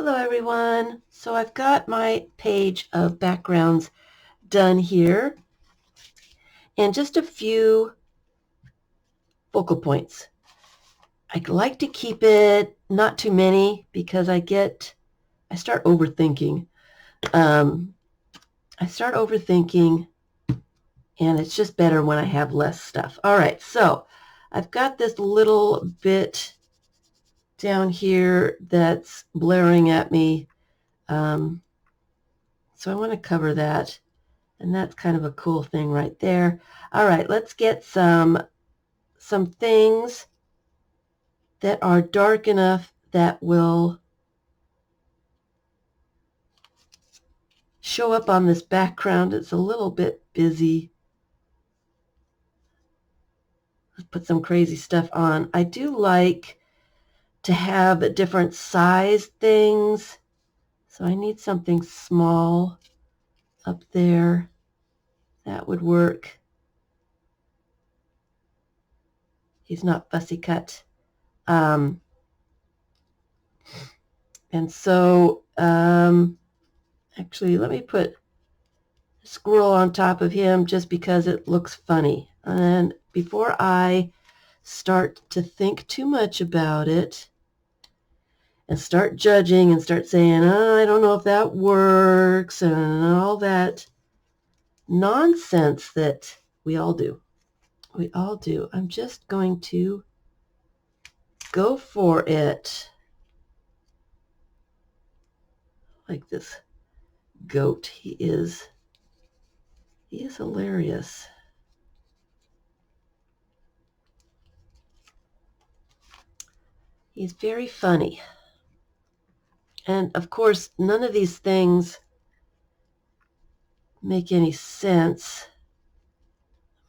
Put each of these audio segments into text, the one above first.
Hello everyone. So I've got my page of backgrounds done here and just a few focal points. I like to keep it not too many because I start overthinking. I start overthinking and it's just better when I have less stuff. All right, so I've got this little bit down here that's blaring at me. So I want to cover that. And that's kind of a cool thing right there. All right, let's get some things that are dark enough that will show up on this background. It's a little bit busy. Let's put some crazy stuff on. I do like to have different size things. So I need something small up there. That would work. He's not fussy cut. And so actually, let me put a squirrel on top of him just because it looks funny. And before I start to think too much about it and start judging and start saying, oh, I don't know if that works and all that nonsense that we all do. We all do. I'm just going to go for it like this goat. He is hilarious. He's very funny. And of course, none of these things make any sense.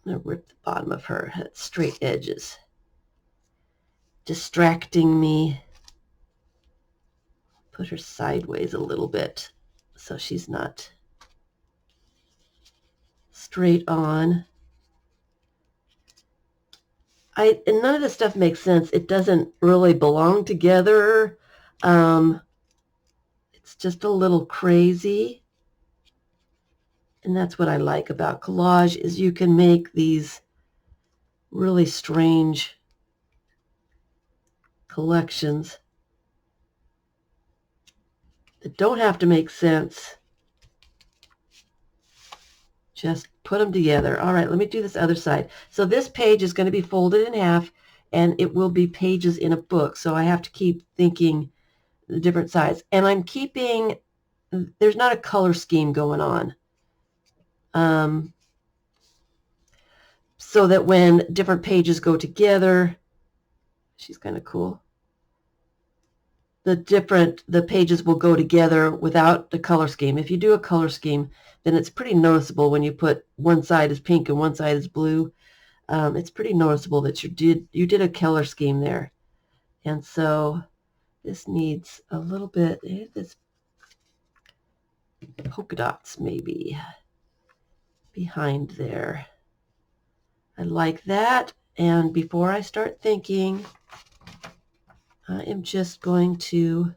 I'm going to rip the bottom of her straight edges, distracting me. Put her sideways a little bit so she's not straight on. And none of this stuff makes sense. It doesn't really belong together. It's just a little crazy. And that's what I like about collage is you can make these really strange collections that don't have to make sense. Just put them together. All right, let me do this other side. So this page is going to be folded in half, and it will be pages in a book. So I have to keep thinking the different sides. And I'm keeping, there's not a color scheme going on. So that when different pages go together, she's kind of cool. The pages will go together without the color scheme. If you do a color scheme, then it's pretty noticeable when you put one side is pink and one side is blue. It's pretty noticeable that you did a color scheme there. And so this needs a little bit, this polka dots maybe behind there. I like that. And before I start thinking, I am just going to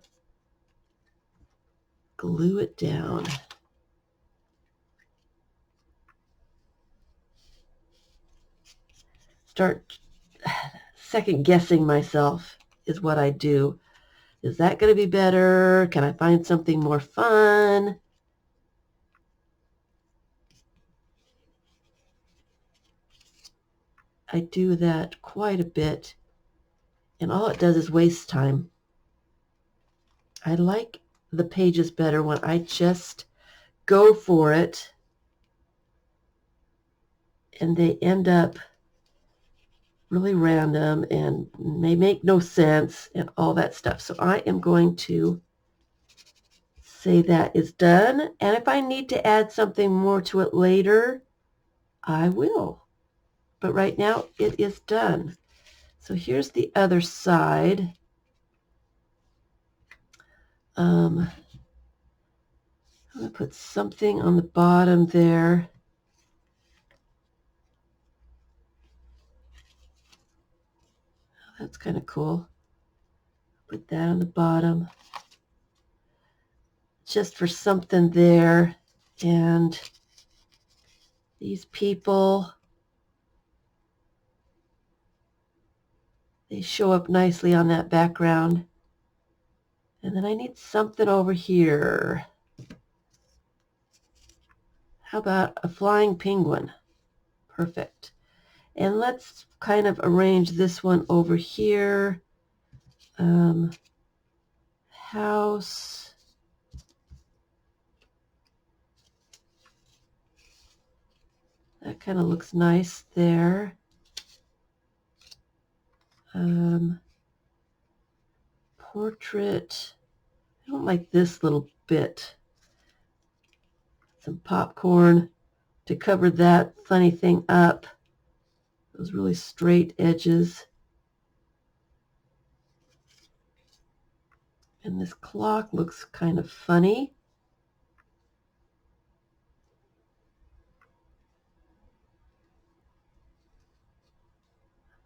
glue it down. Start second guessing myself is what I do. Is that going to be better? Can I find something more fun? I do that quite a bit, and all it does is waste time. I like the pages better when I just go for it and they end up really random and they make no sense and all that stuff. So I am going to say that is done, and if I need to add something more to it later, I will. But right now it is done. So here's the other side. I'm going to put something on the bottom there. Oh, that's kind of cool. Put that on the bottom. just for something there. And these people, they show up nicely on that background. And then I need something over here. How about a flying penguin? Perfect. And let's kind of arrange this one over here. House. That kind of looks nice there. Portrait. I don't like this little bit. Some popcorn to cover that funny thing up. Those really straight edges. And this clock looks kind of funny.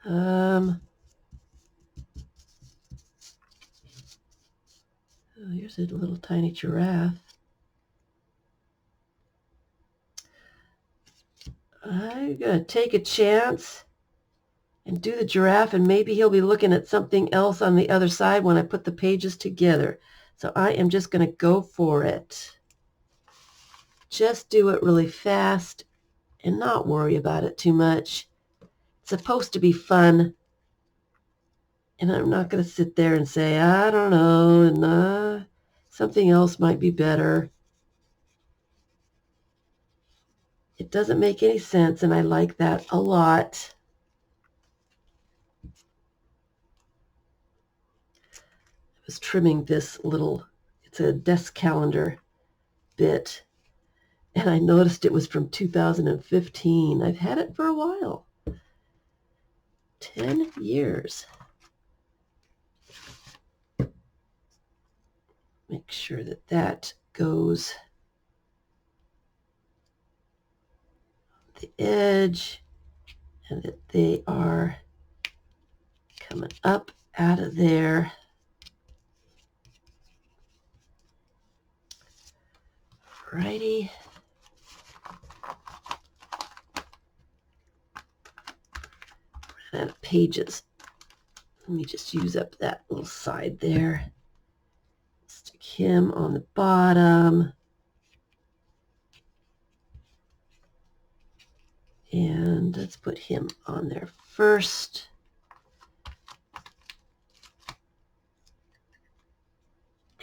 Oh, here's a little tiny giraffe. I'm going to take a chance and do the giraffe, and maybe he'll be looking at something else on the other side when I put the pages together. So I am just going to go for it. Just do it really fast and not worry about it too much. It's supposed to be fun. And I'm not going to sit there and say, I don't know, and something else might be better. It doesn't make any sense, and I like that a lot. I was trimming this little, it's a desk calendar bit, and I noticed it was from 2015. I've had it for a while. 10 years. Make sure that that goes on the edge and that they are coming up out of there. Righty. Ran out of pages. Let me just use up that little side there. Stick him on the bottom. And let's put him on there first.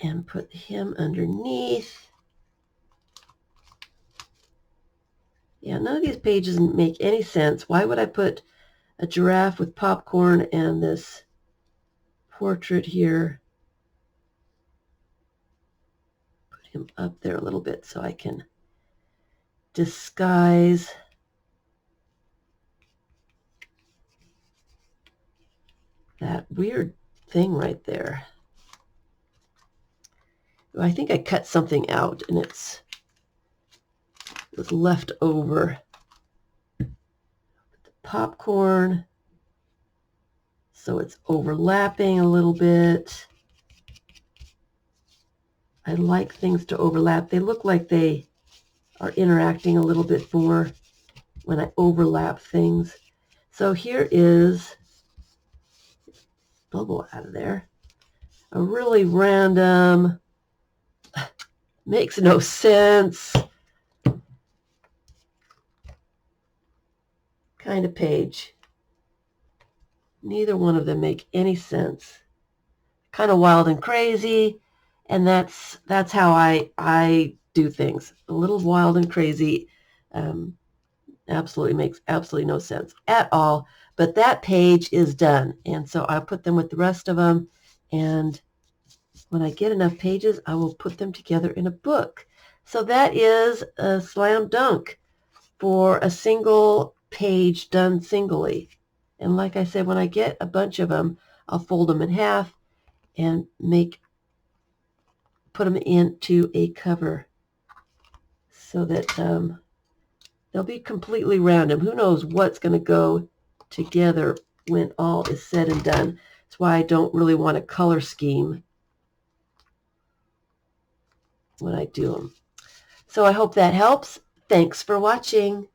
And put him underneath. Yeah, none of these pages make any sense. Why would I put a giraffe with popcorn and this portrait here? Put him up there a little bit so I can disguise that weird thing right there. I think I cut something out and it was left over. The popcorn, so it's overlapping a little bit. I like things to overlap. They look like they are interacting a little bit more when I overlap things. So here is, bubble out of there, a really random, makes no sense kind of page. Neither one of them make any sense. Kind of wild and crazy, and that's how I do things. A little wild and crazy. Absolutely makes absolutely no sense at all. But that page is done, and so I'll put them with the rest of them, and when I get enough pages, I will put them together in a book. So that is a slam dunk for a single page done singly. And like I said, when I get a bunch of them, I'll fold them in half and put them into a cover so that they'll be completely random. Who knows what's going to go together when all is said and done. That's why I don't really want a color scheme when I do them. So I hope that helps. Thanks for watching.